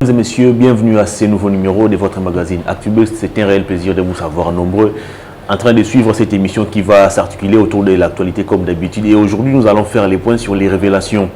Mesdames et messieurs, bienvenue à ce nouveau numéro de votre magazine ActuBuzz. C'est un réel plaisir de vous savoir nombreux en train de suivre cette émission qui va s'articuler autour de l'actualité comme d'habitude. Et aujourd'hui, nous allons faire les points sur les révélations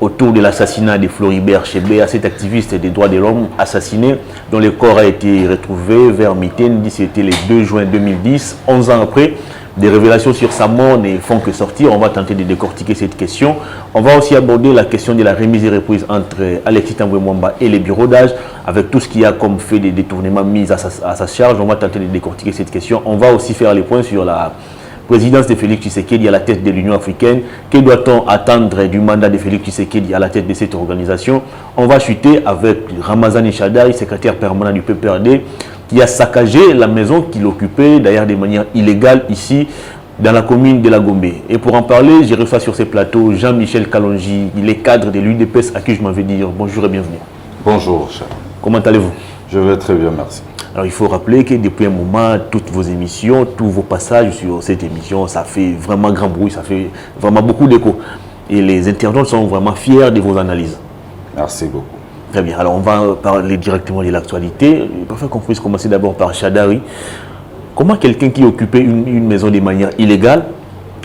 autour de l'assassinat de Floribert Chebeya, cet activiste des droits de l'homme assassiné, dont le corps a été retrouvé vers Mitaine, c'était le 2 juin 2010, 11 ans après. Des révélations sur sa mort ne font que sortir. On va tenter de décortiquer cette question. On va aussi aborder la question de la remise et reprise entre Alexis Tambwe Mwamba et les bureaux d'âge, avec tout ce qu'il y a comme fait des détournements mis à sa charge. On va tenter de décortiquer cette question. On va aussi faire les points sur la présidence de Félix Tshisekedi à la tête de l'Union africaine. Que doit-on attendre du mandat de Félix Tshisekedi à la tête de cette organisation? On va chuter avec Ramazani Shadari, secrétaire permanent du PPRD, qui a saccagé la maison qu'il occupait d'ailleurs de manière illégale ici dans la commune de la Gombe. Et pour en parler, j'ai reçu sur ces plateaux Jean-Michel Kalonji, il est cadre de l'UDPS à qui je m'en vais dire bonjour et bienvenue. Bonjour, cher. Comment allez-vous? Je vais très bien, merci. Alors il faut rappeler que depuis un moment, toutes vos émissions, tous vos passages sur cette émission, ça fait vraiment grand bruit, ça fait vraiment beaucoup d'écho. Et les internautes sont vraiment fiers de vos analyses. Merci beaucoup. Très bien, alors on va parler directement de l'actualité. Parfois qu'on puisse commencer d'abord par Shadari. Comment quelqu'un qui occupait une maison de manière illégale,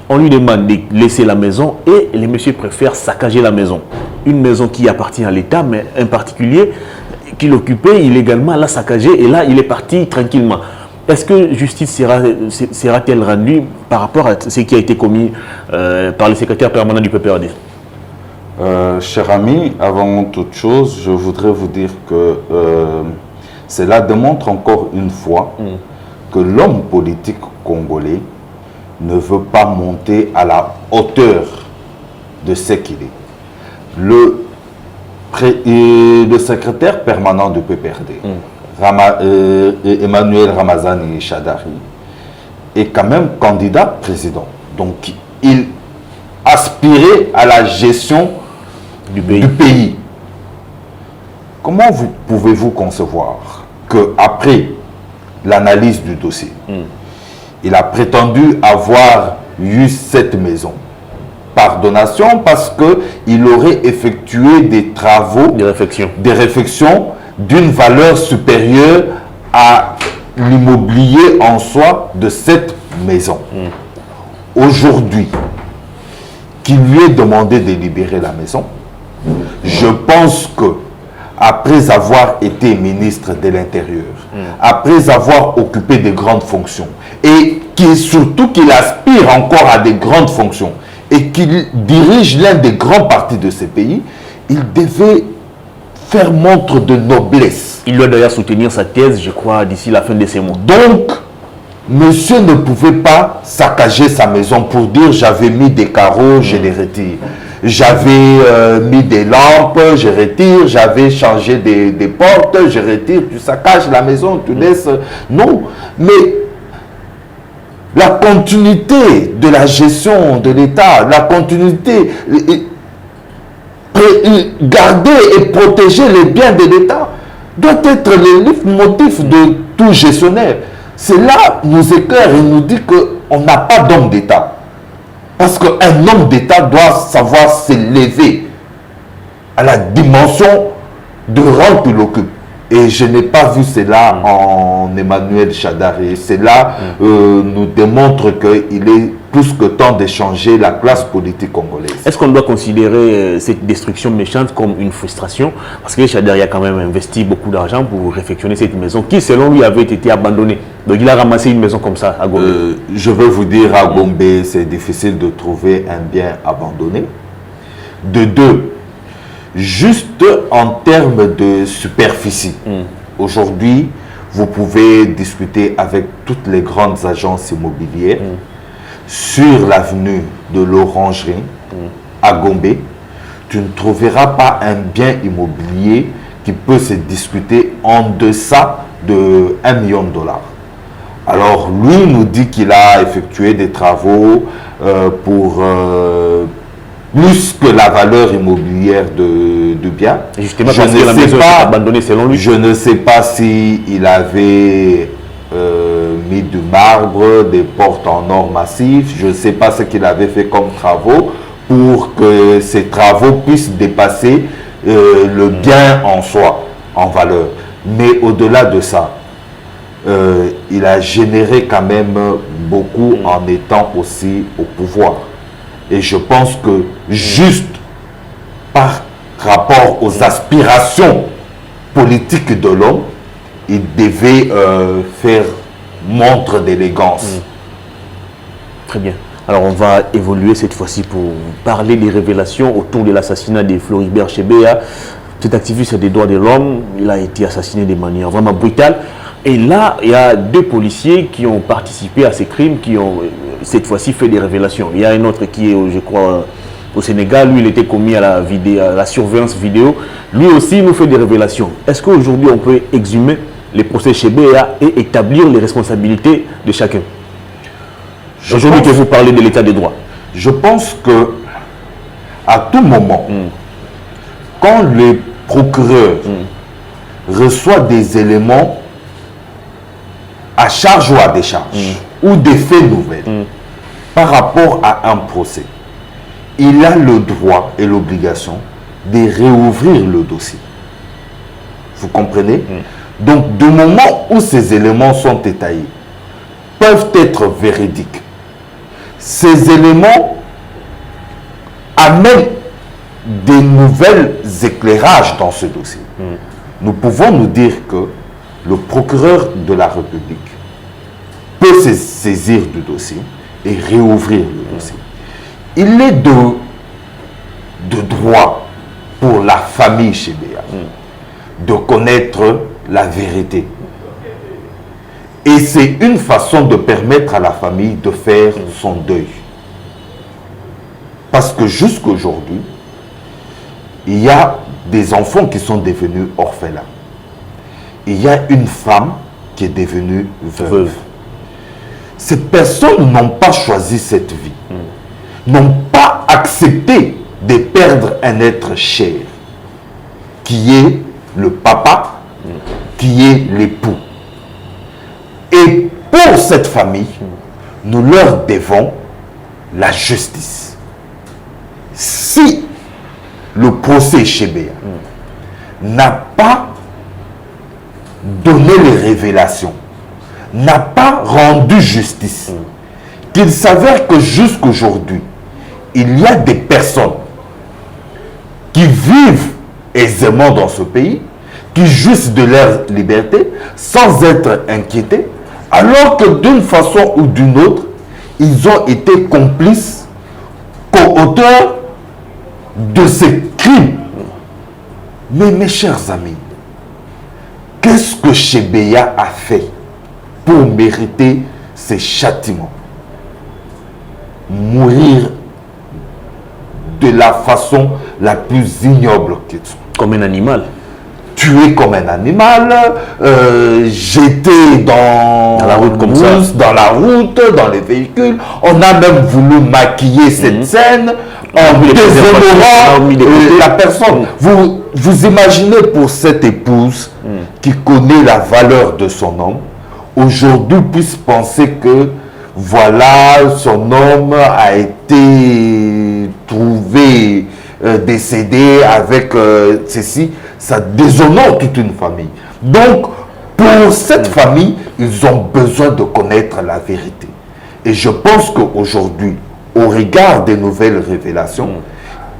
on lui demande de laisser la maison et les messieurs préfèrent saccager la maison. Une maison qui appartient à l'État, mais un particulier qui l'occupait illégalement l'a saccagé et là il est parti tranquillement. Est-ce que justice sera-t-elle rendue par rapport à ce qui a été commis par le secrétaire permanent du PPRD? Cher ami, avant toute chose, je voudrais vous dire que cela démontre encore une fois que l'homme politique congolais ne veut pas monter à la hauteur de ce qu'il est. Le secrétaire permanent du PPRD, Emmanuel Ramazani Shadari, est quand même candidat président. Donc, il aspirait à la gestion du pays. Comment pouvez-vous concevoir qu'après l'analyse du dossier, il a prétendu avoir eu cette maison par donation parce qu'il aurait effectué des travaux, des réflexions d'une valeur supérieure à l'immobilier en soi de cette maison. Aujourd'hui, qu'il lui ait demandé de libérer la maison, je pense que après avoir été ministre de l'Intérieur, après avoir occupé de grandes fonctions, et surtout qu'il aspire encore à de grandes fonctions, et qu'il dirige l'un des grands partis de ce pays, il devait faire montre de noblesse. Il doit d'ailleurs soutenir sa thèse, je crois, d'ici la fin de ces mois. Donc, monsieur ne pouvait pas saccager sa maison pour dire j'avais mis des carreaux, je les retire. J'avais mis des lampes, je retire. J'avais changé des portes, je retire. Tu saccages la maison, tu laisses. Non, mais la continuité de la gestion de l'État, la continuité, garder et protéger les biens de l'État doit être le motif de tout gestionnaire. C'est là nous éclaire et nous dit qu'on n'a pas d'homme d'État. Parce qu'un homme d'État doit savoir s'élever à la dimension de rang qu'il occupe. Et je n'ai pas vu cela en Emmanuel Shadari. Cela nous démontre qu'il est plus que temps de changer la classe politique congolaise. Est-ce qu'on doit considérer cette destruction méchante comme une frustration? Parce que Shadari a quand même investi beaucoup d'argent pour réfectionner cette maison qui, selon lui, avait été abandonnée. Donc il a ramassé une maison comme ça à Gombe. Je veux vous dire, à Gombe, c'est difficile de trouver un bien abandonné. De deux, juste en termes de superficie, aujourd'hui, vous pouvez discuter avec toutes les grandes agences immobilières sur l'avenue de l'Orangerie à Gombe. Tu ne trouveras pas un bien immobilier qui peut se discuter en deçà de 1 million de dollars. Alors, lui nous dit qu'il a effectué des travaux pour plus que la valeur immobilière du bien. Et justement, parce que la maison est abandonnée selon lui. Je ne sais pas s'il avait mis du marbre, des portes en or massif. Je ne sais pas ce qu'il avait fait comme travaux pour que ces travaux puissent dépasser le bien en soi. en valeur. Mais au-delà de ça, il a généré quand même beaucoup en étant aussi au pouvoir. Et je pense que juste par rapport aux aspirations politiques de l'homme, il devait faire montre d'élégance. Très bien. Alors on va évoluer cette fois-ci pour parler des révélations autour de l'assassinat de Floribert Chebeya. Cet activiste des droits de l'homme, il a été assassiné de manière vraiment brutale. Et là, il y a 2 policiers qui ont participé à ces crimes, qui ont cette fois-ci fait des révélations. Il y a un autre qui est, je crois, au Sénégal. Lui, il était commis à la surveillance vidéo. Lui aussi nous fait des révélations. Est-ce qu'aujourd'hui, on peut exhumer les procès Chebeya et établir les responsabilités de chacun? Aujourd'hui que vous parlez de l'état des droits. Je pense que à tout moment, quand le procureur reçoit des éléments à charge ou à décharge, ou des faits nouvelles par rapport à un procès, il a le droit et l'obligation de réouvrir le dossier. Vous comprenez? Donc, du moment où ces éléments sont étayés, peuvent être véridiques, ces éléments amènent des nouvelles éclairages dans ce dossier. Nous pouvons nous dire que le procureur de la République peut se saisir du dossier et réouvrir le dossier. Il est de droit pour la famille Chebeya de connaître la vérité. Et c'est une façon de permettre à la famille de faire son deuil. Parce que jusqu'aujourd'hui, il y a des enfants qui sont devenus orphelins. Il y a une femme qui est devenue veuve. Ces personnes n'ont pas choisi cette vie, n'ont pas accepté de perdre un être cher, qui est le papa, qui est l'époux. Et pour cette famille, nous leur devons la justice. Si le procès Chebeya n'a pas donné les révélations, n'a pas rendu justice, qu'il s'avère que jusqu'aujourd'hui, il y a des personnes qui vivent aisément dans ce pays, qui jouissent de leur liberté sans être inquiétés, alors que d'une façon ou d'une autre, ils ont été complices, co-auteurs de ces crimes. Mais mes chers amis, qu'est-ce que Chebeya a fait pour mériter ces châtiments? Mourir de la façon la plus ignoble qu'ils sont. Comme un animal. Tué comme un animal, jeté dans la route comme ça. Dans la route, dans les véhicules. On a même voulu maquiller cette scène en déshonorant la personne. Vous imaginez pour cette épouse qui connaît la valeur de son homme, aujourd'hui puisse penser que voilà, son homme a été trouvé décédé avec ceci, ça déshonore toute une famille. Donc, pour cette famille, ils ont besoin de connaître la vérité. Et je pense qu'aujourd'hui, au regard des nouvelles révélations,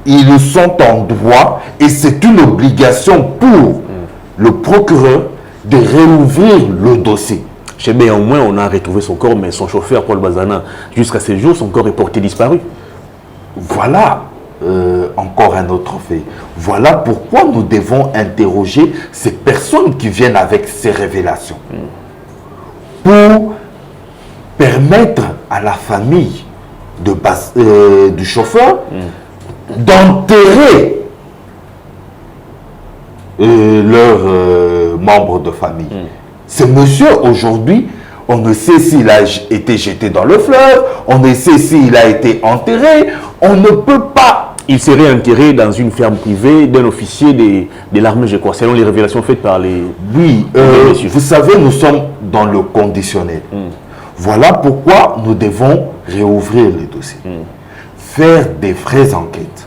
ils sont en droit et c'est une obligation pour le procureur de réouvrir le dossier. Chebeya, au moins, on a retrouvé son corps, mais son chauffeur, Paul Bazana, jusqu'à ce jour, son corps est porté disparu. Voilà encore un autre fait. Voilà pourquoi nous devons interroger ces personnes qui viennent avec ces révélations. Pour permettre à la famille du chauffeur d'enterrer leurs membres de famille. Ce monsieur, aujourd'hui, on ne sait s'il a été jeté dans le fleuve, on ne sait s'il a été enterré, on ne peut pas... Il serait enterré dans une ferme privée d'un officier de l'armée, je crois, selon les révélations faites par les... Oui, vous savez, nous sommes dans le conditionnel. Voilà pourquoi nous devons réouvrir les dossiers, faire des vraies enquêtes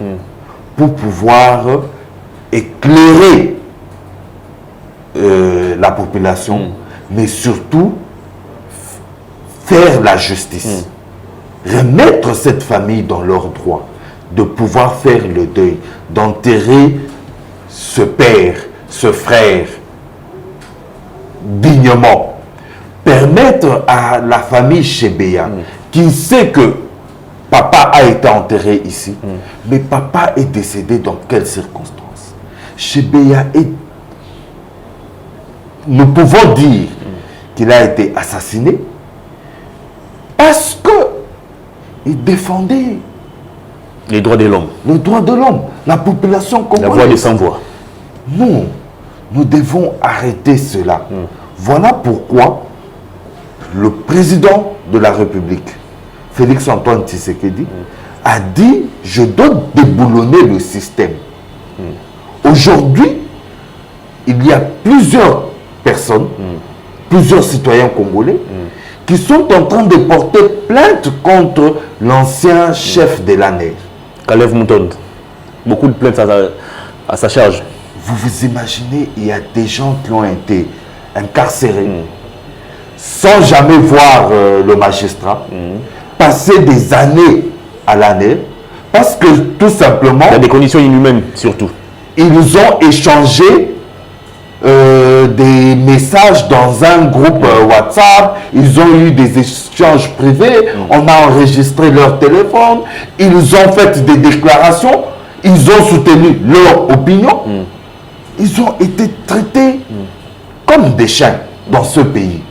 pour pouvoir éclairer la population, mais surtout faire la justice. Remettre cette famille dans leurs droits, de pouvoir faire le deuil, d'enterrer ce père, ce frère, dignement. Permettre à la famille Chebeya, qui sait que papa a été enterré ici, mais papa est décédé dans quelles circonstances? Chebeya est... Nous pouvons dire qu'il a été assassiné parce que il défendait les droits de l'homme. Le droit de l'homme, la population congolaise. La voix des sans-voix. Non, nous devons arrêter cela. Voilà pourquoi le président de la République, Félix-Antoine Tshisekedi, a dit « Je dois déboulonner le système ». Aujourd'hui, il y a plusieurs personnes, plusieurs citoyens congolais, qui sont en train de porter plainte contre l'ancien chef de l'ANER. Kalev Moutonde. Beaucoup de plaintes à sa charge. Vous vous imaginez, il y a des gens qui ont été incarcérés sans jamais voir le magistrat, passer des années à l'ANER, parce que tout simplement... Il y a des conditions inhumaines surtout. Ils ont échangé des messages dans un groupe WhatsApp, ils ont eu des échanges privés, on a enregistré leur téléphone, ils ont fait des déclarations, ils ont soutenu leur opinion, ils ont été traités comme des chiens dans ce pays.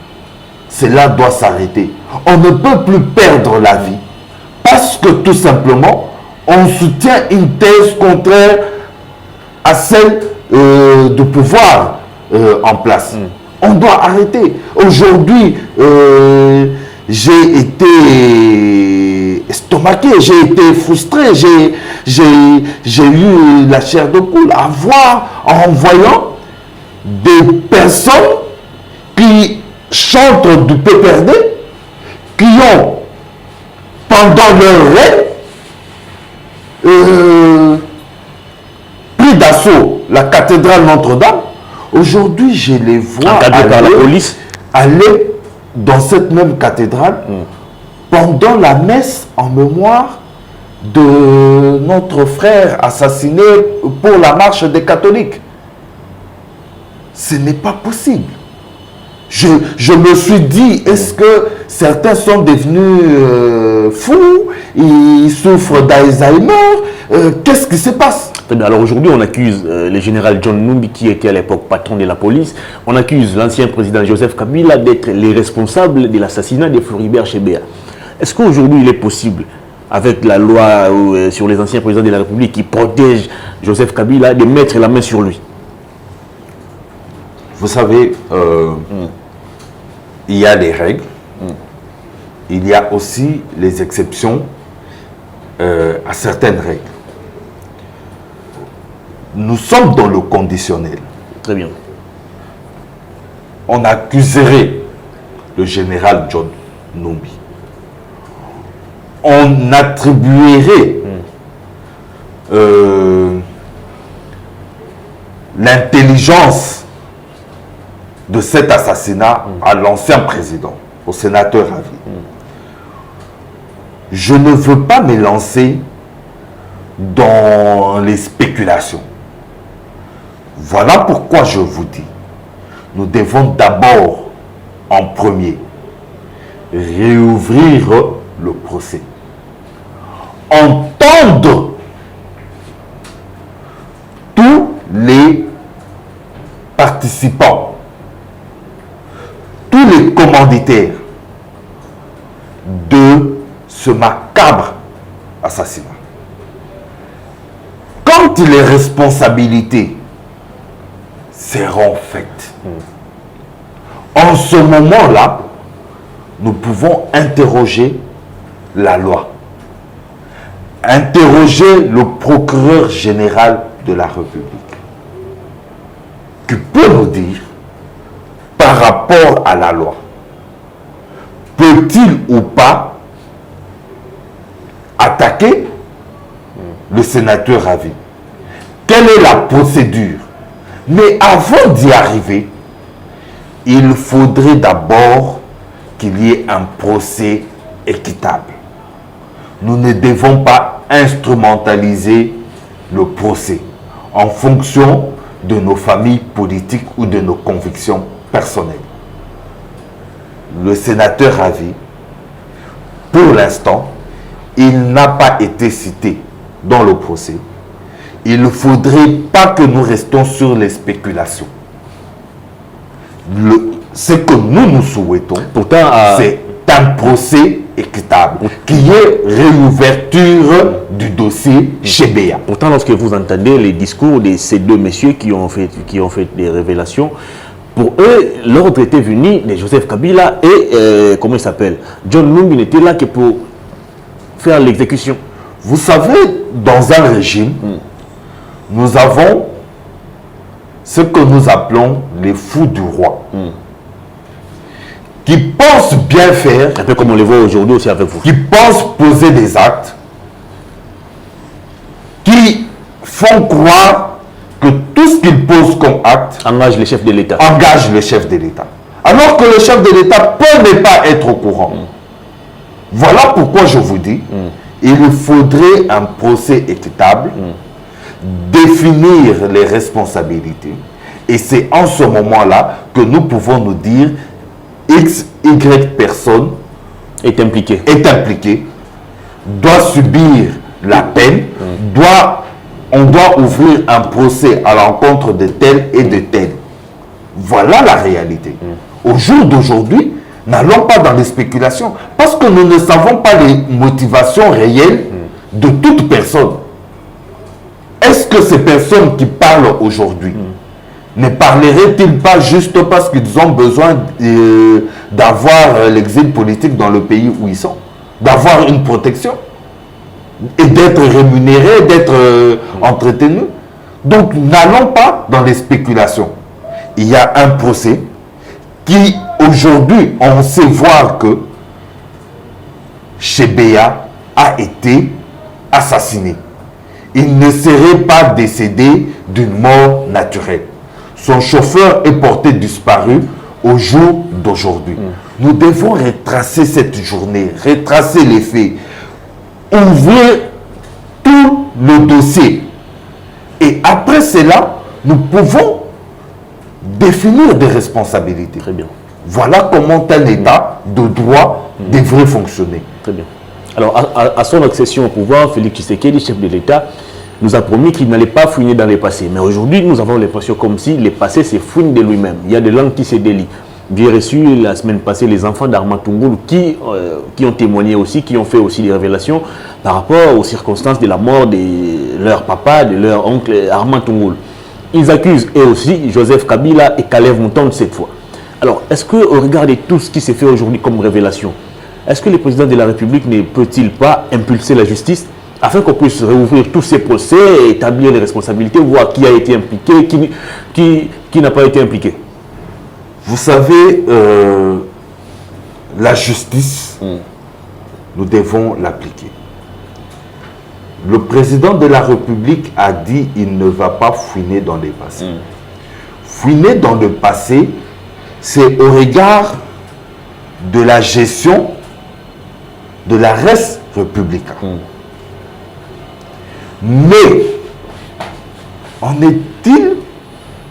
Cela doit s'arrêter. On ne peut plus perdre la vie parce que tout simplement, on soutient une thèse contraire à celle de pouvoir en place. On doit arrêter. Aujourd'hui, j'ai été estomaqué, j'ai été frustré, j'ai eu la chair de poule à voir en voyant des personnes qui chantent du PPRD, qui ont, pendant leur règne, pris d'assaut la cathédrale Notre-Dame. Aujourd'hui, je les vois aller dans cette même cathédrale pendant la messe en mémoire de notre frère assassiné pour la marche des catholiques. Ce n'est pas possible. Je me suis dit, est-ce que certains sont devenus fous, ils souffrent d'Alzheimer, qu'est-ce qui se passe? Alors aujourd'hui, on accuse le général John Numbi, qui était à l'époque patron de la police, on accuse l'ancien président Joseph Kabila d'être les responsables de l'assassinat de Floribert Chebeya. Est-ce qu'aujourd'hui, il est possible, avec la loi sur les anciens présidents de la République qui protège Joseph Kabila, de mettre la main sur lui? Vous savez, il y a les règles, il y a aussi les exceptions à certaines règles. Nous sommes dans le conditionnel. Très bien. On accuserait le général John Numbi. On attribuerait l'intelligence de cet assassinat à l'ancien président, au sénateur à vie. Je ne veux pas me lancer dans les spéculations. Voilà pourquoi je vous dis, nous devons d'abord, en premier, réouvrir le procès. Entendre tous les participants, tous les commanditaires de ce macabre assassinat. Quand les responsabilités seront faites, en ce moment-là, nous pouvons interroger la loi, interroger le procureur général de la République, qui peut nous dire, par rapport à la loi, peut-il ou pas attaquer le sénateur à vie? Quelle est la procédure? Mais avant d'y arriver, il faudrait d'abord qu'il y ait un procès équitable. Nous ne devons pas instrumentaliser le procès en fonction de nos familles politiques ou de nos convictions personnelles. Le sénateur Ravi, pour l'instant, il n'a pas été cité dans le procès. Il ne faudrait pas que nous restions sur les spéculations. Ce que nous souhaitons, c'est un procès équitable, qu'il y ait réouverture du dossier chez Béa. Pourtant, lorsque vous entendez les discours de ces deux messieurs qui ont fait des révélations, pour eux, l'ordre était venu de Joseph Kabila et, comment il s'appelle, John Numbi n'était là que pour faire l'exécution. Vous savez, dans un régime, nous avons ce que nous appelons les fous du roi. Qui pensent bien faire. Un peu comme on le voit aujourd'hui aussi avec vous. Qui pensent poser des actes. Qui font croire que tout ce qu'ils posent comme acte engage les chefs de l'État. Engage le chef de l'État. Alors que le chef de l'État peut ne pas être au courant. Voilà pourquoi je vous dis, il faudrait un procès équitable, définir les responsabilités. Et c'est en ce moment-là que nous pouvons nous dire X, Y personne est impliqué, doit subir la peine, on doit ouvrir un procès à l'encontre de tel et de tel. Voilà la réalité. Au jour d'aujourd'hui, n'allons pas dans les spéculations, parce que nous ne savons pas les motivations réelles de toute personne. Est-ce que ces personnes qui parlent aujourd'hui ne parleraient-ils pas juste parce qu'ils ont besoin d'avoir l'exil politique dans le pays où ils sont, d'avoir une protection et d'être rémunérés, d'être entretenus? Donc n'allons pas dans les spéculations. Il y a un procès qui aujourd'hui on sait voir que Chebeya a été assassiné. Il ne serait pas décédé d'une mort naturelle. Son chauffeur est porté disparu au jour d'aujourd'hui. Nous devons retracer cette journée, retracer les faits, ouvrir tout le dossier. Et après cela, nous pouvons définir des responsabilités. Très bien. Voilà comment un État de droit devrait fonctionner. Très bien. Alors, à son accession au pouvoir, Félix Tshisekedi, chef de l'État, nous a promis qu'il n'allait pas fouiner dans le passé. Mais aujourd'hui, nous avons l'impression comme si le passé se fouine de lui-même. Il y a des langues qui se délient. J'ai reçu la semaine passée les enfants d'Armand Tungoul qui ont témoigné aussi, qui ont fait aussi des révélations par rapport aux circonstances de la mort de leur papa, de leur oncle Armand Tungoul. Ils accusent eux aussi Joseph Kabila et Kalev Muntond cette fois. Alors, est-ce qu'au regard de tout ce qui s'est fait aujourd'hui comme révélation, est-ce que le président de la République ne peut-il pas impulser la justice afin qu'on puisse réouvrir tous ces procès, établir les responsabilités, voir qui a été impliqué, qui n'a pas été impliqué? Vous savez, la justice, nous devons l'appliquer. Le président de la République a dit qu'il ne va pas fouiner dans le passé. Fouiner dans le passé, c'est au regard de la gestion de la res républicaine. Mais, en est-il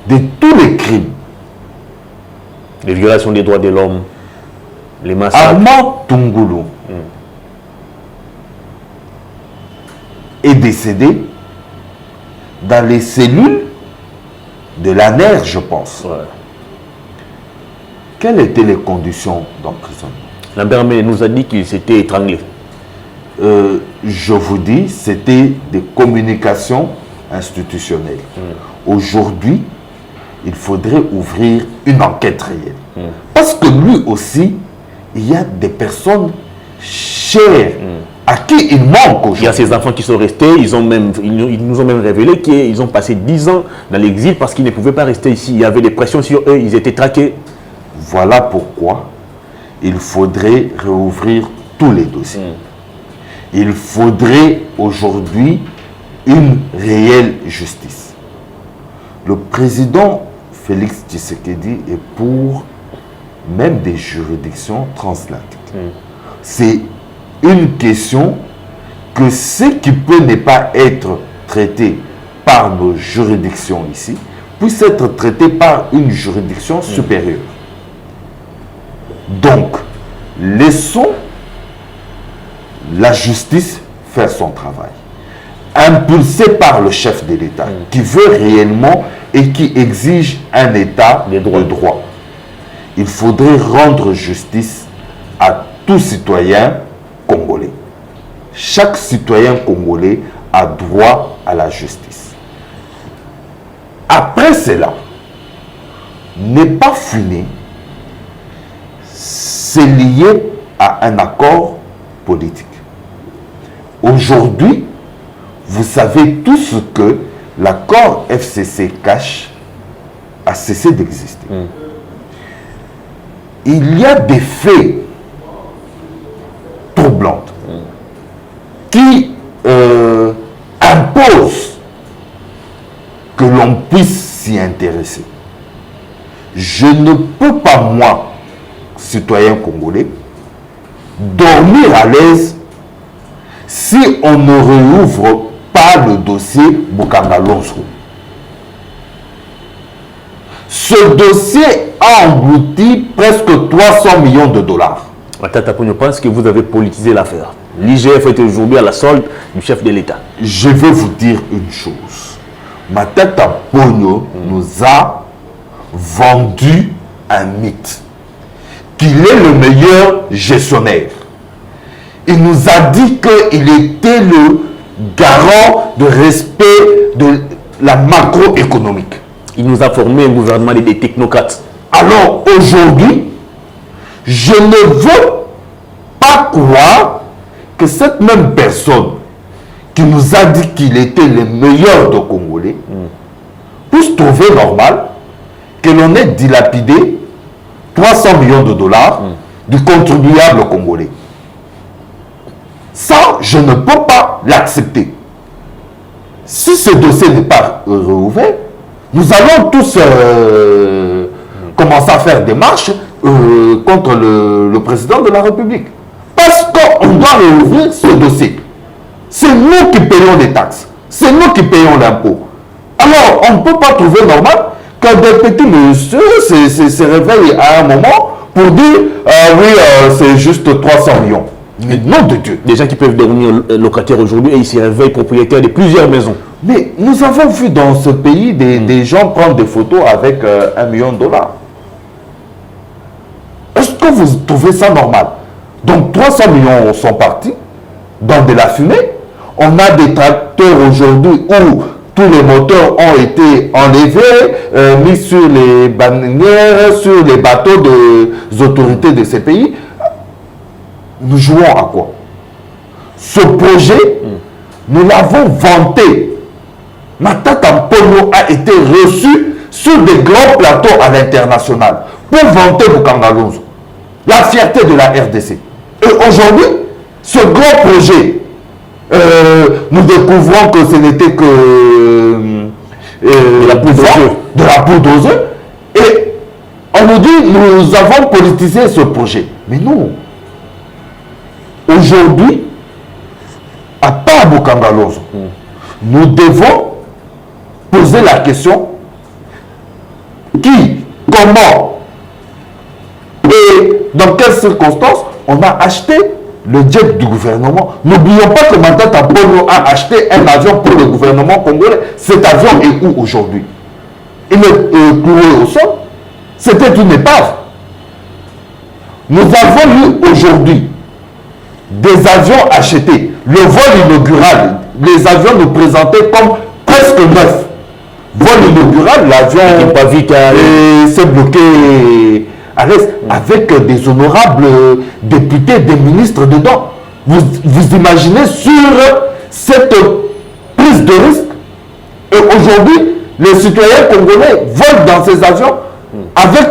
de tous les crimes? Les violations des droits de l'homme, les massacres. Armand Tungoulou est décédé dans les cellules de l'ANER, je pense. Ouais. Quelles étaient les conditions d'emprisonnement? Lambert Mende nous a dit qu'il s'était étranglé. Je vous dis, c'était des communications institutionnelles. Aujourd'hui, il faudrait ouvrir une enquête réelle. Parce que lui aussi, il y a des personnes chères à qui il manque aujourd'hui. Il y a ces enfants qui sont restés, ils nous ont même révélé qu'ils ont passé 10 ans dans l'exil parce qu'ils ne pouvaient pas rester ici. Il y avait des pressions sur eux, ils étaient traqués. Voilà pourquoi il faudrait réouvrir tous les dossiers. Il faudrait aujourd'hui une réelle justice. Le président Félix Tshisekedi est pour même des juridictions transatlantiques. C'est une question que ce qui peut ne pas être traité par nos juridictions ici puisse être traité par une juridiction supérieure. Donc, laissons la justice faire son travail, impulsé par le chef de l'État, qui veut réellement et qui exige un État de droit. Il faudrait rendre justice à tout citoyen congolais. Chaque citoyen congolais a droit à la justice. Après cela, n'est pas fini, c'est lié à un accord politique. Aujourd'hui, vous savez tous que l'accord FCC cache a cessé d'exister. Il y a des faits troublants qui imposent que l'on puisse s'y intéresser. Je ne peux pas, moi, citoyen congolais, dormir à l'aise si on ne réouvre pas le dossier Bokanga Lonzo. Ce dossier a englouti presque 300 millions de dollars. Matata Ponyo pense que vous avez politisé l'affaire. L'IGF est aujourd'hui à la solde du chef de l'État. Je vais vous dire une chose. Matata Ponyo nous a vendu un mythe. Qu'il est le meilleur gestionnaire. Il nous a dit qu'il était le garant de respect de la macroéconomique. Il nous a formé un gouvernement des technocrates. Alors aujourd'hui, je ne veux pas croire que cette même personne qui nous a dit qu'il était le meilleur de Congolais puisse trouver normal que l'on ait dilapidé 300 millions de dollars du contribuable congolais. Ça, je ne peux pas l'accepter. Si ce dossier n'est pas réouvert, nous allons tous commencer à faire des marches contre le président de la République. Parce qu'on doit réouvrir ce dossier. C'est nous qui payons les taxes. C'est nous qui payons l'impôt. Alors, on ne peut pas trouver normal que des petits messieurs se réveillent à un moment pour dire oui, c'est juste 300 millions. Mais nom de Dieu. Des gens qui peuvent devenir locataires aujourd'hui et ils se réveillent propriétaires de plusieurs maisons. Mais nous avons vu dans ce pays des gens prendre des photos avec 1 million de dollars. Est-ce que vous trouvez ça normal? Donc 300 millions sont partis dans de la fumée. On a des tracteurs aujourd'hui où tous les moteurs ont été enlevés, mis sur les bannières, sur les bateaux des autorités de ces pays. Nous jouons à quoi? Ce projet, nous l'avons vanté. Matata Ponyo a été reçu sur des grands plateaux à l'international pour vanter Bokanga Lonzo, la fierté de la RDC. Et aujourd'hui, ce grand projet, nous découvrons que ce n'était que de la poudre aux œufs. Et on nous dit, nous avons politisé ce projet. Mais non. Aujourd'hui, à part Bokanga Lonzo, nous devons poser la question qui, comment et dans quelles circonstances on a acheté le jet du gouvernement. N'oublions pas que Matata Ponyo a acheté un avion pour le gouvernement congolais. Cet avion est où aujourd'hui? Il est cloué au sol. C'était une épave. Nous avons eu aujourd'hui des avions achetés. Le vol inaugural, les avions nous présentaient comme presque neufs. Vol inaugural, l'avion s'est bloqué à l'est avec des honorables députés, des ministres dedans. Vous imaginez sur cette prise de risque? Et aujourd'hui, les citoyens congolais volent dans ces avions avec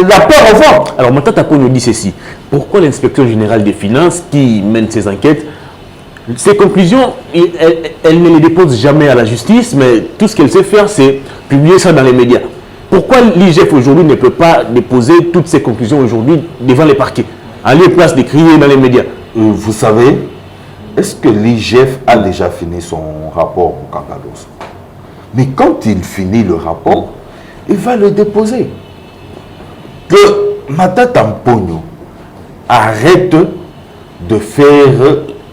la peur au ventre. Alors, Matata Ponyo dit ceci. Pourquoi l'inspecteur général des finances qui mène ces enquêtes Ces conclusions, elle ne les dépose jamais à la justice, mais tout ce qu'elle sait faire, c'est publier ça dans les médias. Pourquoi l'IGF aujourd'hui ne peut pas déposer toutes ces conclusions aujourd'hui devant les parquets? Aller place de crier dans les médias. Vous savez, est-ce que l'IGF a déjà fini son rapport au Kangalos? Mais quand il finit le rapport, il va le déposer. Que Matata Mponyo arrête de faire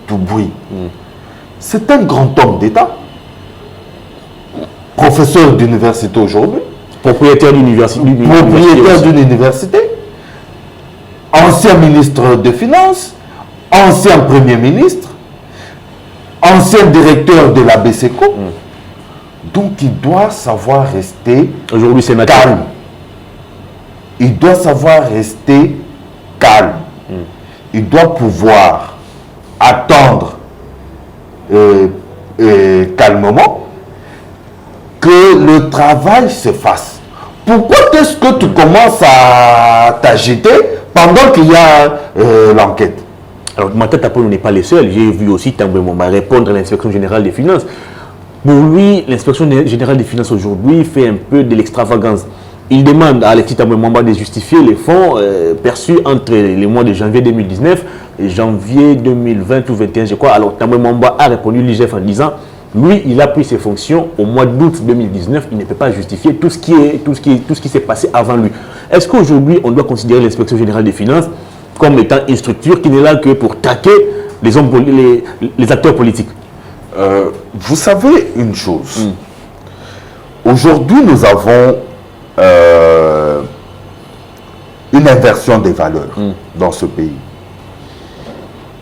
tout bruit. C'est un grand homme d'État, professeur d'université aujourd'hui, Propriétaire d'une université, ancien ministre des Finances, ancien Premier ministre, ancien directeur de la BCECO. Donc il doit savoir rester aujourd'hui sénateur. Calme. Il doit savoir rester calme. Il doit pouvoir attendre calmement que le travail se fasse. Pourquoi est-ce que tu commences à t'agiter pendant qu'il y a l'enquête? Alors, Matata Mponyo n'est pas le seul. J'ai vu aussi Tambwe Mwamba répondre à l'inspection générale des finances. Pour lui, l'inspection générale des finances aujourd'hui fait un peu de l'extravagance. Il demande à Alexis Tambwe Mwamba de justifier les fonds perçus entre les mois de janvier 2019 et janvier 2020 ou 2021, je crois. Alors, Tambwe Mwamba a répondu l'IGF en disant, lui, il a pris ses fonctions au mois d'août 2019. Il ne peut pas justifier tout ce qui s'est passé avant lui. Est-ce qu'aujourd'hui, on doit considérer l'inspection générale des finances comme étant une structure qui n'est là que pour traquer les acteurs politiques? Vous savez une chose. Aujourd'hui, nous avons une inversion des valeurs dans ce pays.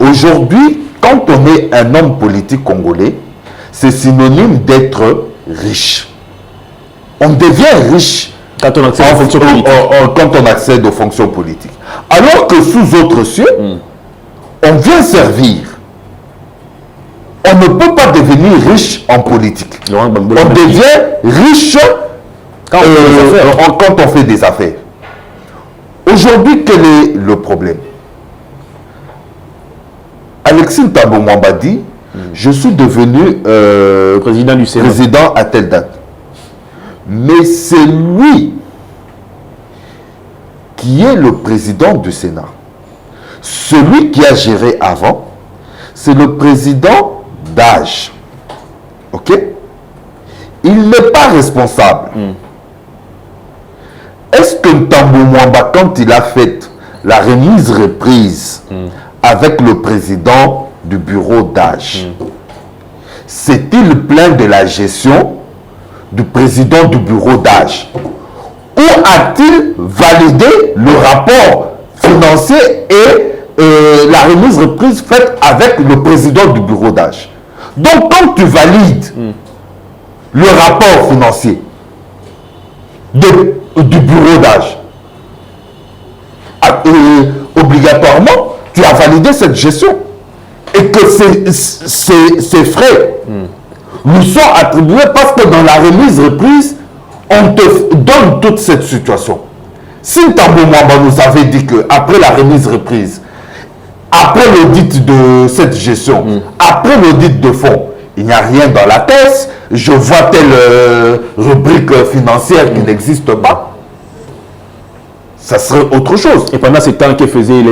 Aujourd'hui, quand on est un homme politique congolais, c'est synonyme d'être riche. On devient riche quand on accède aux fonctions politiques. Quand on accède aux fonctions politiques. Alors que sous autres cieux, on vient servir. On ne peut pas devenir riche en politique. On devient riche quand on fait des affaires. Aujourd'hui, quel est le problème? Alexis Tambwe Mwamba dit, je suis devenu président du Sénat. Président à telle date. Mais c'est lui qui est le président du Sénat. Celui qui a géré avant, c'est le président d'âge. Ok? Il n'est pas responsable. Est-ce que Tambwe Mwamba, quand il a fait la remise-reprise avec le président du bureau d'âge, s'est-il plaint de la gestion du président du bureau d'âge? Ou a-t-il validé le rapport financier et la remise-reprise faite avec le président du bureau d'âge? Donc, quand tu valides le rapport financier du bureau d'âge, obligatoirement, tu as validé cette gestion. Et que ces frais nous sont attribués parce que dans la remise-reprise, on te donne toute cette situation. Si Tambwe Mwamba nous avait dit qu'après la remise-reprise, après l'audit de cette gestion, après l'audit de fonds, il n'y a rien dans la caisse, je vois telle rubrique financière qui n'existe pas, ça serait autre chose. Et pendant ce temps que faisait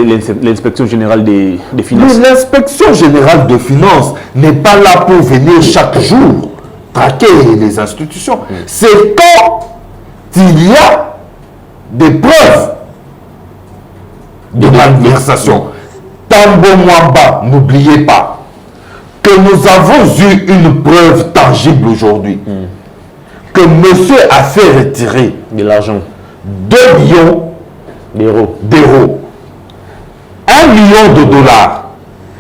l'inspection générale des finances? Mais l'inspection générale des finances n'est pas là pour venir chaque jour traquer les institutions. C'est quand il y a des preuves de malversation. Tambwe Mwamba, n'oubliez pas que nous avons eu une preuve tangible aujourd'hui. Que monsieur a fait retirer de l'argent. 2 millions d'euros. 1 million de dollars.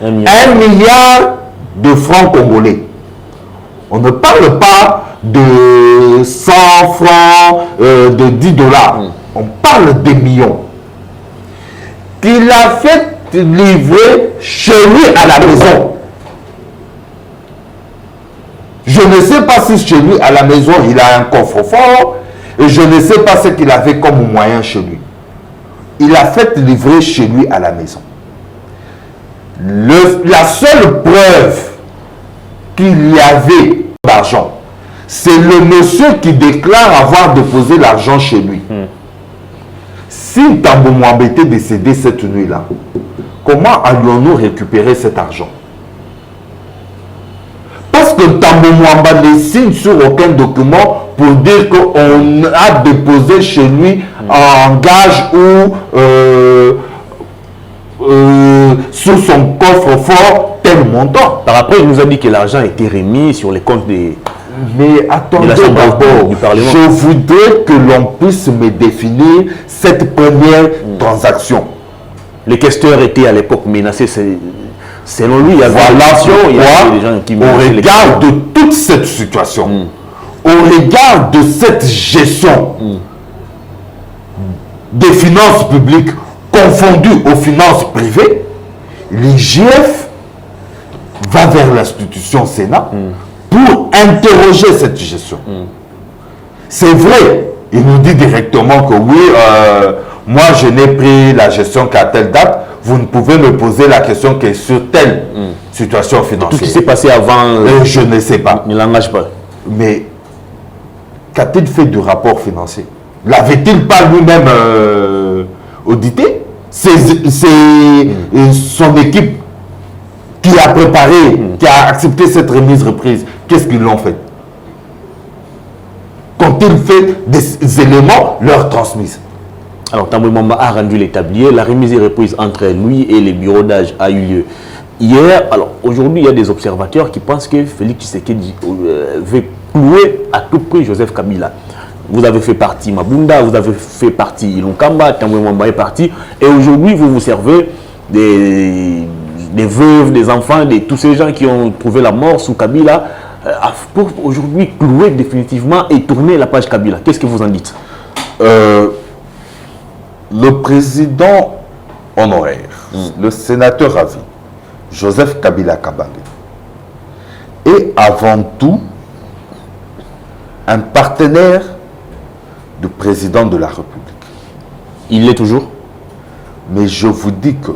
1 milliard de francs congolais. On ne parle pas de 100 francs, de 10 dollars. On parle des millions. Qu'il a fait livrer chez lui à la maison. Je ne sais pas si chez lui à la maison il a un coffre-fort et je ne sais pas ce qu'il avait comme moyen chez lui. Il a fait livrer chez lui à la maison. La seule preuve qu'il y avait d'argent. C'est le monsieur qui déclare avoir déposé l'argent chez lui. Si Ntambo Mwamba était décédé cette nuit-là, comment allions-nous récupérer cet argent? Parce que Ntambo Mwamba ne signe sur aucun document pour dire qu'on a déposé chez lui en gage ou sur son coffre-fort tel montant. Par après, il nous a dit que l'argent était remis sur les comptes des... Mais attendez d'abord, je voudrais que l'on puisse me définir cette première transaction. Les questeurs étaient à l'époque menacés. Selon lui, il y avait des gens qui au regard de toute cette situation, au regard de cette gestion des finances publiques confondues aux finances privées, l'IGF va vers l'institution Sénat pour interroger cette gestion. C'est vrai, il nous dit directement que oui, moi je n'ai pris la gestion qu'à telle date, vous ne pouvez me poser la question que sur telle situation financière. Tout ce qui s'est passé avant... je ne sais pas. Ne l'engage pas. Mais qu'a-t-il fait du rapport financier? L'avait-il pas lui-même audité? C'est son équipe qui a préparé, qui a accepté cette remise-reprise. Qu'est-ce qu'ils l'ont fait? Qu'ont-ils fait des éléments leur transmis? Alors, Ntambo Mwamba a rendu les tabliers. La remise et reprise entre lui et les bureaux d'âge a eu lieu hier. Alors, aujourd'hui, il y a des observateurs qui pensent que Félix Tshisekedi veut clouer à tout prix Joseph Kabila. Vous avez fait partie Mabunda, vous avez fait partie Ilunkamba, Ntambo Mwamba est parti. Et aujourd'hui, vous vous servez des veuves, des enfants, de tous ces gens qui ont trouvé la mort sous Kabila pour aujourd'hui clouer définitivement et tourner la page Kabila. Qu'est-ce que vous en dites? Le président honoraire, le sénateur à vie, Joseph Kabila Kabange, est avant tout un partenaire du président de la République. Il l'est toujours? Mais je vous dis que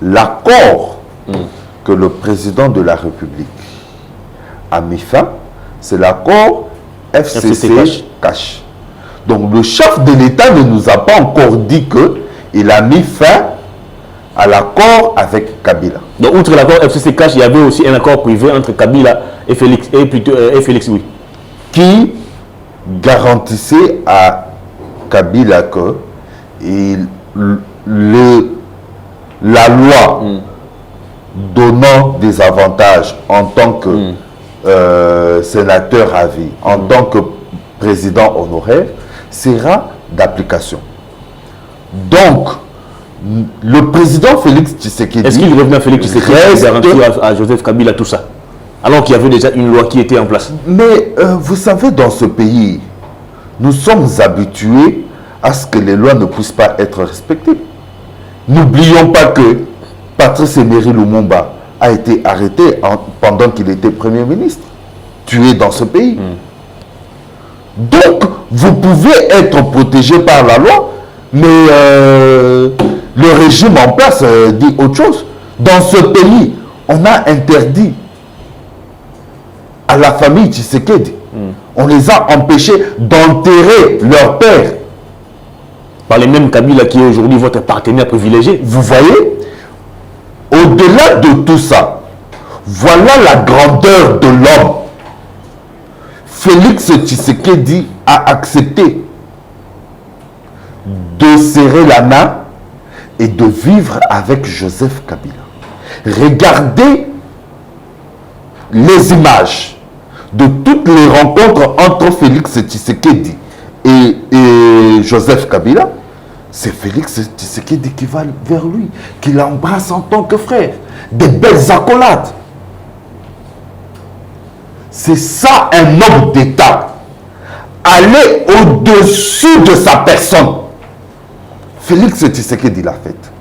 l'accord que le président de la République a mis fin, c'est l'accord FCC-Cash. Donc le chef de l'État ne nous a pas encore dit qu'il a mis fin à l'accord avec Kabila. Donc outre l'accord FCC-Cash, il y avait aussi un accord privé entre Kabila et Félix, oui. Qui garantissait à Kabila que la loi donnant des avantages en tant que sénateur à vie, en tant que président honoraire, sera d'application. Donc, le président Félix Tshisekedi... Est-ce qu'il revenait à Félix Tshisekedi garantir à Joseph Kabila tout ça? Alors qu'il y avait déjà une loi qui était en place. Mais vous savez, dans ce pays, nous sommes habitués à ce que les lois ne puissent pas être respectées. N'oublions pas que Patrice Emery Lumumba a été arrêté pendant qu'il était Premier ministre, tué dans ce pays. Donc, vous pouvez être protégé par la loi, mais le régime en place dit autre chose. Dans ce pays, on a interdit à la famille Tshisekedi, on les a empêchés d'enterrer leur père. Par les mêmes Kabila qui est aujourd'hui votre partenaire privilégié. Vous voyez, au-delà de tout ça, voilà la grandeur de l'homme. Félix Tshisekedi a accepté de serrer la main et de vivre avec Joseph Kabila. Regardez les images de toutes les rencontres entre Félix Tshisekedi et Joseph Kabila. C'est Félix Tshisekedi qui va vers lui, qui l'embrasse en tant que frère. Des belles accolades. C'est ça un homme d'État. Aller au-dessus de sa personne. Félix Tshisekedi l'a fait.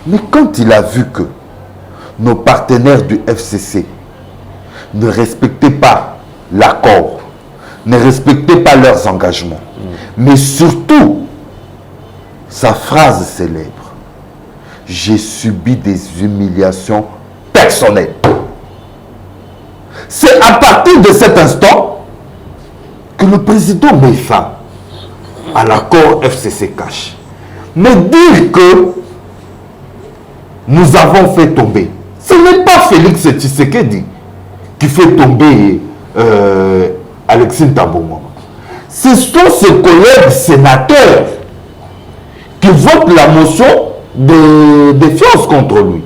Mais quand il a vu que nos partenaires du FCC ne respectaient pas l'accord, ne respectaient pas leurs engagements, mais surtout sa phrase célèbre: j'ai subi des humiliations personnelles. C'est à partir de cet instant que le président met fin à l'accord FCC Cash. Mais dire que nous avons fait tomber, ce n'est pas Félix Tshisekedi qui fait tomber Alexis Thabo-Mboma. Ce sont ses collègues sénateurs qui votent la motion de défiance contre lui.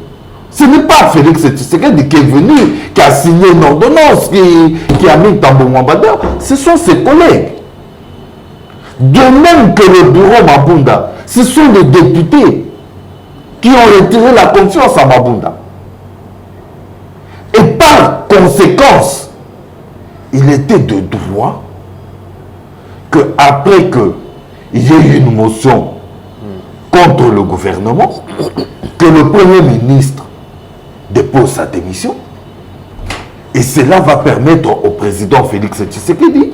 Ce n'est pas Félix Tshisekedi qui est venu, qui a signé une ordonnance, qui a mis Thabo-Mboma dedans. Ce sont ses collègues. De même que le bureau Mabunda, ce sont les députés qui ont retiré la confiance à Mabunda. Et par conséquence, il était de droit qu'après qu'il y ait une motion contre le gouvernement, que le Premier ministre dépose sa démission. Et cela va permettre au président Félix Tshisekedi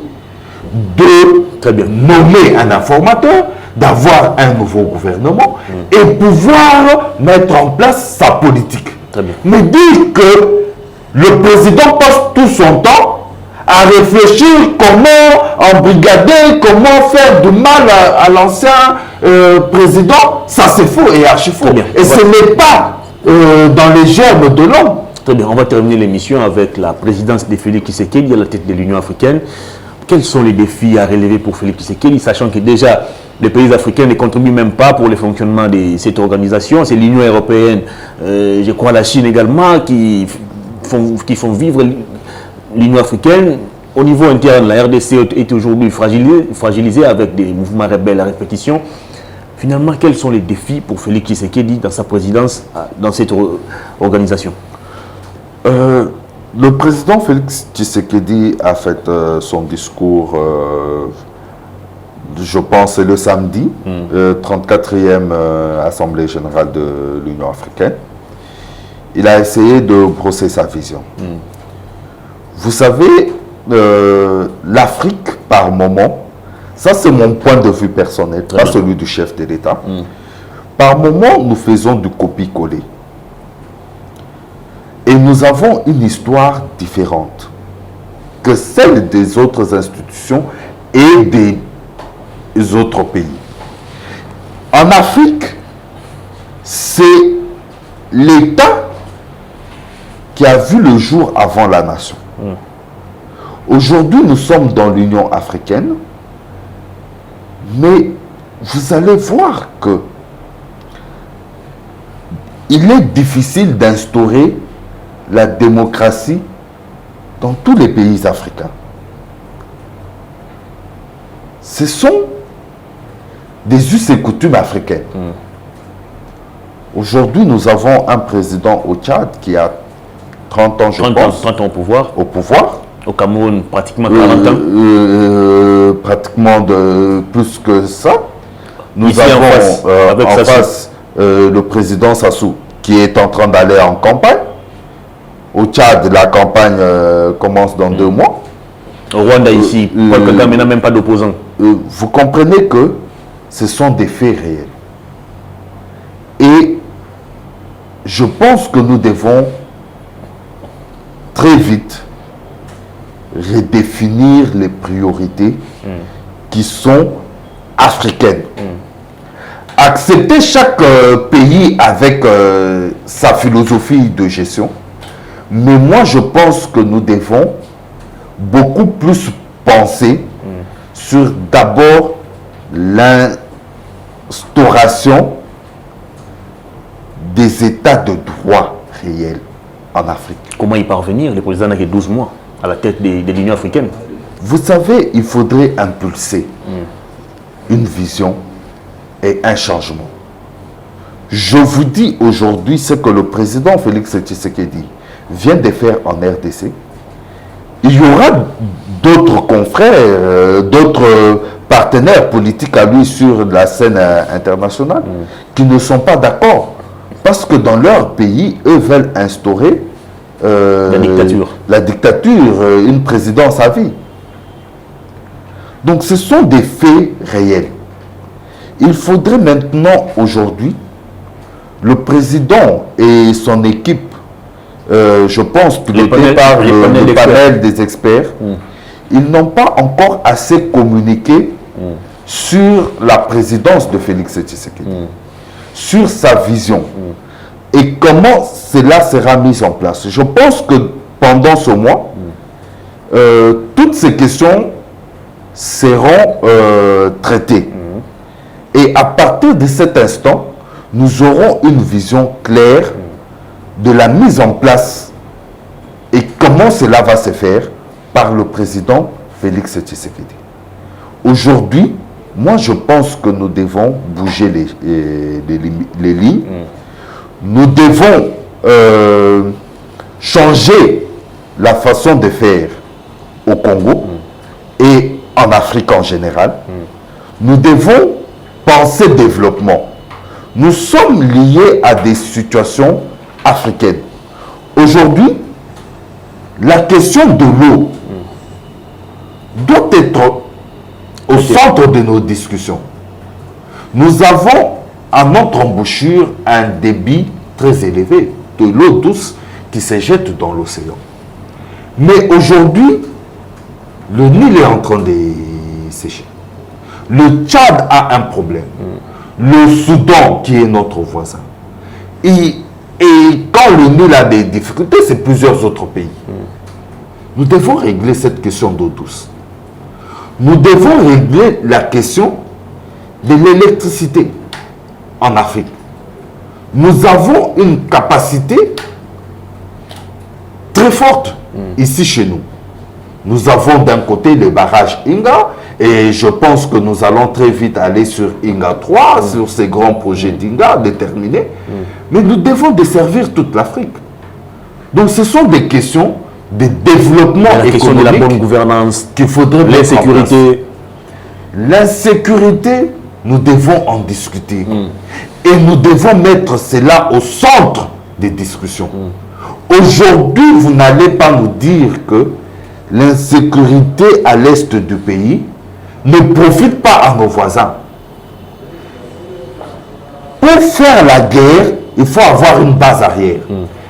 de nommer un informateur, d'avoir un nouveau gouvernement et pouvoir mettre en place sa politique. Mais dire que le président passe tout son temps à réfléchir comment embrigader, comment faire du mal à l'ancien président, ça c'est faux et archi faux. Et ce n'est pas dans les germes de l'homme. Très bien, on va terminer l'émission avec la présidence de Félix Tshisekedi à la tête de l'Union africaine. Quels sont les défis à relever pour Félix Tshisekedi, sachant que déjà les pays africains ne contribuent même pas pour le fonctionnement de cette organisation. C'est l'Union européenne, je crois la Chine également, qui font vivre l'Union africaine. Au niveau interne, la RDC est aujourd'hui fragilisée avec des mouvements rebelles à répétition. Finalement, quels sont les défis pour Félix Tshisekedi dans sa présidence, dans cette organisation? Le président Félix Tshisekedi a fait son discours, je pense, le samedi, 34e Assemblée générale de l'Union africaine. Il a essayé de brosser sa vision. Vous savez, l'Afrique, par moment, ça c'est mon point de vue personnel, pas celui du chef de l'État. Par moment, nous faisons du copier-coller. Et nous avons une histoire différente que celle des autres institutions et des autres pays. En Afrique, c'est l'État qui a vu le jour avant la nation. Aujourd'hui, nous sommes dans l'Union africaine, mais vous allez voir que il est difficile d'instaurer la démocratie dans tous les pays africains. Ce sont des us et coutumes africaines. Aujourd'hui, nous avons un président au Tchad qui a 30 ans, je pense. 30 ans au pouvoir. Au pouvoir. Au Cameroun, pratiquement 40 ans. Pratiquement de plus que ça. Nous Ici, avons en face le président Sassou qui est en train d'aller en campagne. Au Tchad, la campagne commence dans 2 mois. Au Rwanda, ici, Paul Kagame n'a même pas d'opposant. Vous comprenez que ce sont des faits réels. Et je pense que nous devons très vite redéfinir les priorités qui sont africaines. Accepter chaque pays avec sa philosophie de gestion. Mais moi, je pense que nous devons beaucoup plus penser sur d'abord l'instauration des états de droit réels en Afrique. Comment y parvenir? Le président n'a que 12 mois à la tête de l'Union africaine. Vous savez, il faudrait impulser une vision et un changement. Je vous dis aujourd'hui ce que le président Félix Tshisekedi vient de faire en RDC. Il y aura d'autres confrères, d'autres partenaires politiques à lui sur la scène internationale qui ne sont pas d'accord. Parce que dans leur pays, eux veulent instaurer la dictature, une présidence à vie. Donc ce sont des faits réels. Il faudrait maintenant, aujourd'hui, le président et son équipe je pense, piloté par le panel des experts, ils n'ont pas encore assez communiqué sur la présidence de Félix Tshisekedi, sur sa vision et comment cela sera mis en place. Je pense que pendant ce mois, toutes ces questions seront traitées. Et à partir de cet instant, nous aurons une vision claire de la mise en place et comment cela va se faire par le président Félix Tshisekedi. Aujourd'hui, moi je pense que nous devons bouger les lignes. Nous devons changer la façon de faire au Congo et en Afrique en général. Nous devons penser développement. Nous sommes liés à des situations africaines. Aujourd'hui, la question de l'eau doit être au centre de nos discussions. Nous avons à notre embouchure un débit très élevé de l'eau douce qui se jette dans l'océan. Mais aujourd'hui, le Nil est en train de sécher. Le Tchad a un problème. Le Soudan, qui est notre voisin. Et quand le Nil a des difficultés, c'est plusieurs autres pays. Nous devons régler cette question d'eau douce. Nous devons régler la question de l'électricité en Afrique. Nous avons une capacité très forte ici chez nous. Nous avons d'un côté le barrage Inga, et je pense que nous allons très vite aller sur Inga 3, sur ces grands projets d'Inga déterminés. Mais nous devons desservir toute l'Afrique. Donc ce sont des questions de développement économique. La question de la bonne gouvernance, qu'il faudrait l'insécurité. L'insécurité, nous devons en discuter. Et nous devons mettre cela au centre des discussions. Aujourd'hui, vous n'allez pas nous dire que l'insécurité à l'est du pays ne profite pas à nos voisins. Pour faire la guerre, il faut avoir une base arrière.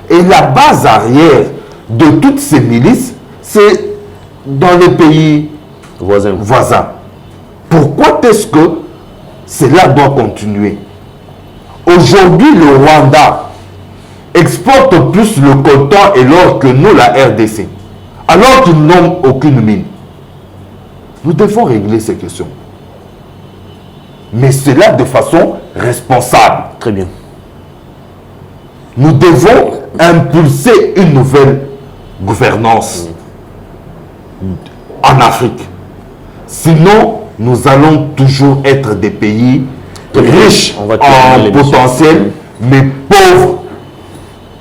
Et la base arrière de toutes ces milices, c'est dans les pays voisins. Pourquoi est-ce que cela doit continuer? Aujourd'hui, le Rwanda exporte plus le coton et l'or que nous, la RDC, alors qu'ils n'ont aucune mine. Nous devons régler ces questions. Mais cela de façon responsable. Très bien. Nous devons impulser une nouvelle gouvernance en Afrique. Sinon, nous allons toujours être des pays riches en potentiel, mais pauvres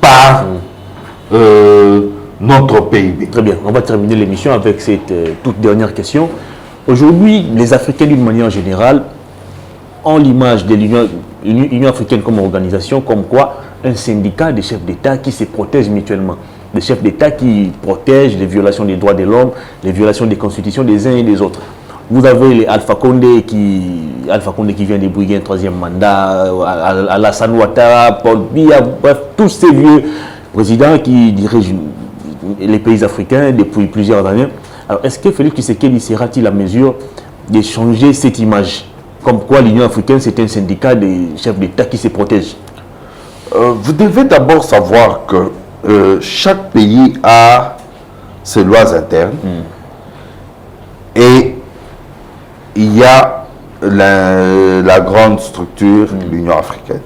par notre PIB. Très bien, on va terminer l'émission avec cette toute dernière question. Aujourd'hui, les Africains d'une manière générale ont l'image de l'Union africaine comme organisation, comme quoi un syndicat de chefs d'État qui se protègent mutuellement. Des chefs d'État qui protègent les violations des droits de l'homme, les violations des constitutions des uns et des autres. Vous avez les Alpha Condé qui vient de briguer un troisième mandat, Alassane Ouattara, Paul Biya, bref, tous ces vieux présidents qui dirigent les pays africains depuis plusieurs années. Alors, est-ce que Félix Tshisekedi sera-t-il à mesure de changer cette image? Comme quoi l'Union africaine, c'est un syndicat des chefs d'État qui se protègent. Vous devez d'abord savoir que chaque pays a ses lois internes. Et il y a la grande structure, l'Union africaine.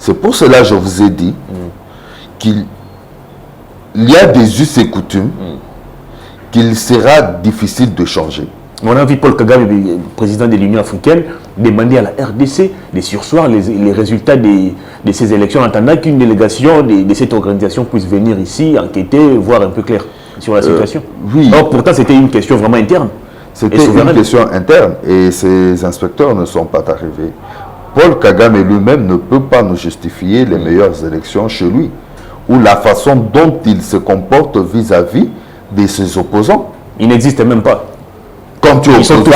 C'est pour cela que je vous ai dit qu'il y a des us et coutumes qu'il sera difficile de changer. On a vu Paul Kagame, président de l'Union africaine, demander à la RDC de surseoir les résultats de ces élections en attendant qu'une délégation de cette organisation puisse venir ici enquêter, voir un peu clair sur la situation. Oui. Alors, pourtant, c'était une question vraiment interne. C'était une question interne et ces inspecteurs ne sont pas arrivés. Paul Kagame lui-même ne peut pas nous justifier les meilleures élections chez lui ou la façon dont il se comporte vis-à-vis de ses opposants. Il n'existe même pas. Quand tu es opposant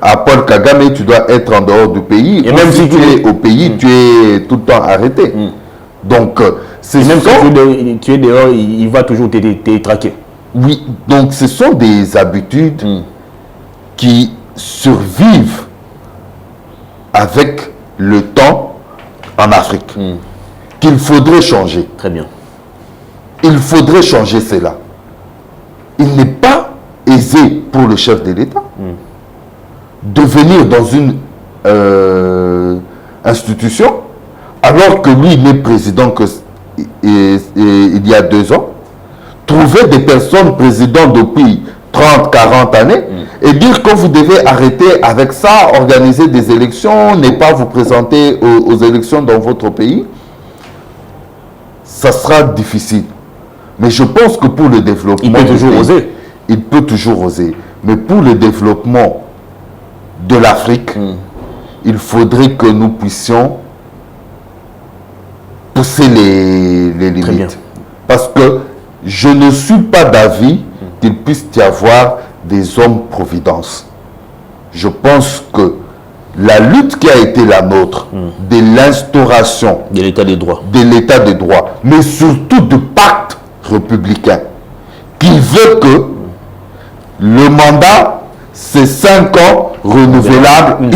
à Paul Kagame, tu dois être en dehors du pays. Et même si tu es au pays, tu es tout le temps arrêté. Donc, et même quand tu es dehors, il va toujours te traquer. Oui, donc ce sont des habitudes qui survivent avec le temps en Afrique, qu'il faudrait changer. Très bien. Il faudrait changer cela. Il n'est pas aisé pour le chef de l'État de venir dans une institution, alors que lui n'est président il y a 2 ans, trouver des personnes présidents depuis 30, 40 années et dire que vous devez arrêter avec ça, organiser des élections, ne pas vous présenter aux élections dans votre pays, ça sera difficile. Mais je pense que pour le développement... Il peut toujours oser. Il peut toujours oser. Mais pour le développement de l'Afrique, il faudrait que nous puissions pousser les limites. Parce que je ne suis pas d'avis qu'il puisse y avoir des hommes-providence. Je pense que la lutte qui a été la nôtre, de l'instauration de l'état des droits, mais surtout du pacte républicain, qui veut que le mandat, c'est 5 ans renouvelables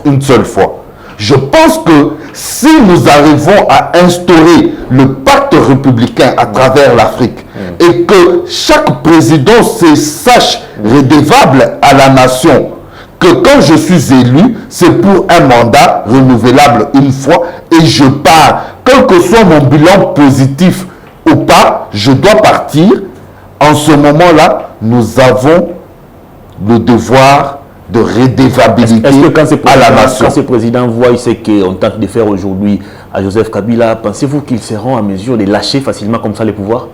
une seule fois. Je pense que si nous arrivons à instaurer le pacte républicain à travers l'Afrique et que chaque président se sache redevable à la nation, que quand je suis élu, c'est pour un mandat renouvelable une fois et je pars. Quel que soit mon bilan positif ou pas, je dois partir. En ce moment-là, nous avons le devoir de redevabilité à la nation. Quand ce président voit ce qu'on tente de faire aujourd'hui à Joseph Kabila, pensez-vous qu'ils seront en mesure de lâcher facilement comme ça le pouvoir?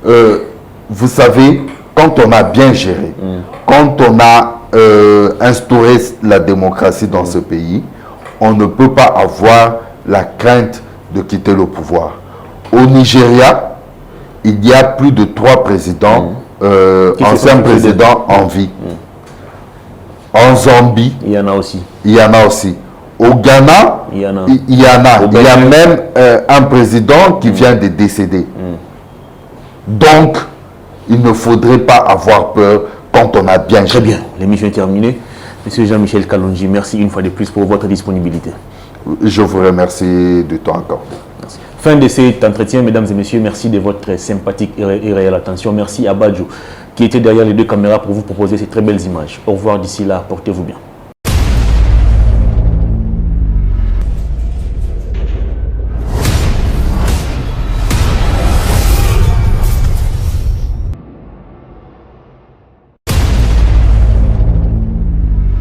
Vous savez, quand on a bien géré, quand on a instauré la démocratie dans ce pays, on ne peut pas avoir la crainte de quitter le pouvoir. Au Nigeria, il y a plus de 3 présidents, anciens présidents en vie. En Zambie, il y en a aussi. Au Ghana, il y en a. Il y a même un président qui vient de décéder. Donc, il ne faudrait pas avoir peur quand on a bien géré. Très bien, l'émission est terminée. Monsieur Jean-Michel Kalonji, merci une fois de plus pour votre disponibilité. Je vous remercie du temps encore. Merci. Fin de cet entretien, mesdames et messieurs, merci de votre sympathique et réelle attention. Merci à Badjo qui était derrière les 2 caméras pour vous proposer ces très belles images. Au revoir d'ici là, portez-vous bien.